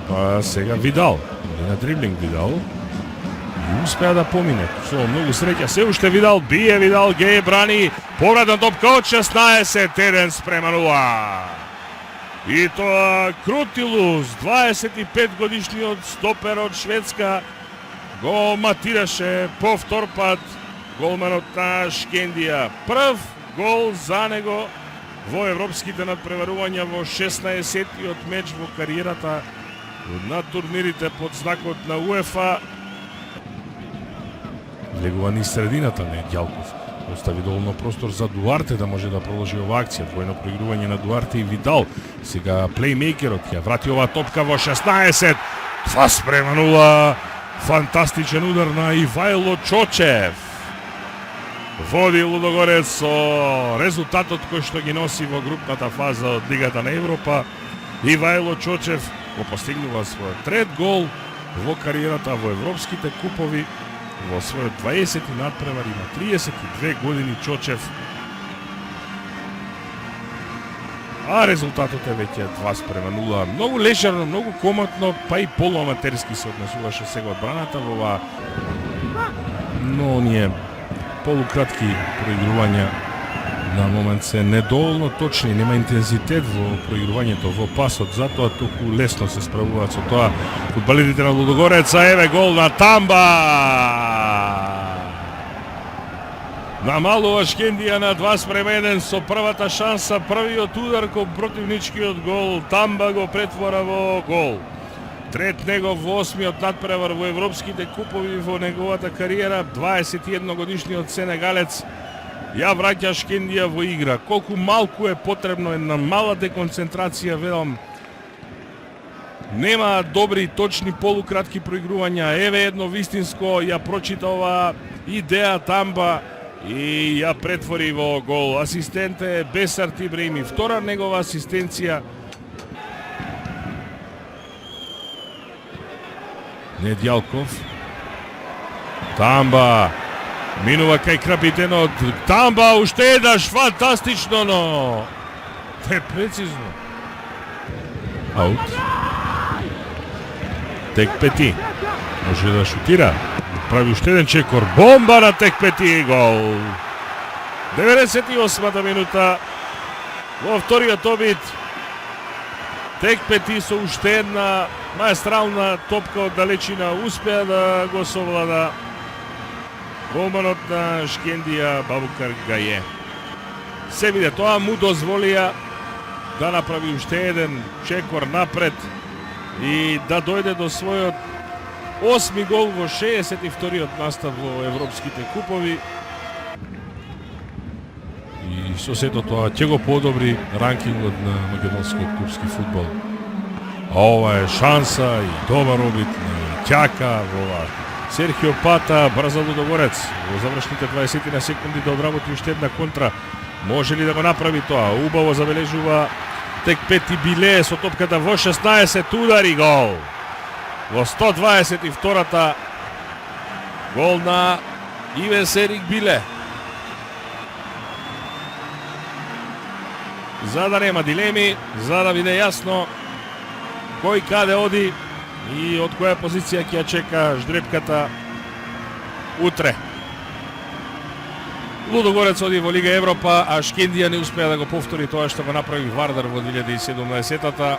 Па сега Видал, на дриблинг Видал. И успеа да помине. Со многу среќа, се уште Видал, бие Видал, ге брани, повратна топка од 16, 1 спрема 0. И тоа Крутилус, 25 годишниот стопер од Шведска, го матираше повтор пат голманот на Шкендија. Прв гол за него во европските надпреварувања во 16-тиот меч во кариерата на турнирите под знакот на УЕФА. Влегува низ средината на Ѓалков. Остави доволно простор за Дуарте да може да продолжи оваа акција. Двојно проигрување на Дуарте и Видал. Сега плеймейкерот ја врати оваа топка во 16. 2 спрема 0. Фантастичен удар на Ивајло Чочев. Води Лудогорец со резултатот кој што ги носи во групната фаза од Лигата на Европа. Ивајло Чочев го постигнува својот трет гол во кариерата во европските купови. Во својот 20 надпревар има 32 години Чочев. А резултатот е веќе 2 спрема 0. Многу лежерно, многу комотно, па и полуаматерски се однесуваше сега одбраната во оваа. Но оние полукратки проигрувања на момент се недоволно точни, нема интензитет во проигрувањето, во пасот, затоа толку лесно се справуваат со тоа фудбалерите на Лудогорец. Еве гол на Тамба! Намалува Шкендија на 2 спрема 1 со првата шанса, првиот удар кон противничкиот гол. Тамба го претвора во гол. Трет негов во 8-миот надпревар во европските купови во неговата кариера. 21 годишниот сенегалец ја враќа Шкендија во игра. Колку малку е потребно една мала деконцентрација, велам. Нема добри, точни, полукратки проигрувања. Еве едно вистинско, ја прочита оваа идеја Тамба и ја претвори во гол. Асистент е Бесарт Ибраими. Втора негова асистенција. Недјалков. Тамба. Минува кај капитенот. Тамба уште еднаш, фантастично, но не прецизно. Аут. Тек Пети. Може да шутира. Прави уште еден чекор. Бомба на Тек Пети. Гол. 98-та минута. Во вториот обид. Тек Пети со уште една маестрална топка од далечина успеа да го совлада голманот на Шкендија Бабукар Гаје. Се биде тоа му дозволија да направи уште еден чекор напред и да дојде до својот 8-ми гол во 62-тиот настав во европските купови. И со сето тоа ќе го подобри ранкингот на македонскиот клубски фудбал. А ова е шанса и добар обид на Ќака во Серхио Пата, брза Лудогорец во завршните 20 на секунди да одработи уште една контра. Може ли да го направи тоа? Убаво забележува Тек Пети Биле со топката во 16, удари гол. Во 122-та гол на Ивес Ерик Биле. За да нема дилеми, за да биде јасно кој каде оди и од која позиција ќе ја чека ждрепката утре. Лудогорец оди во Лига Европа, а Шкендија не успеа да го повтори тоа што го направи Вардар во 2017-та.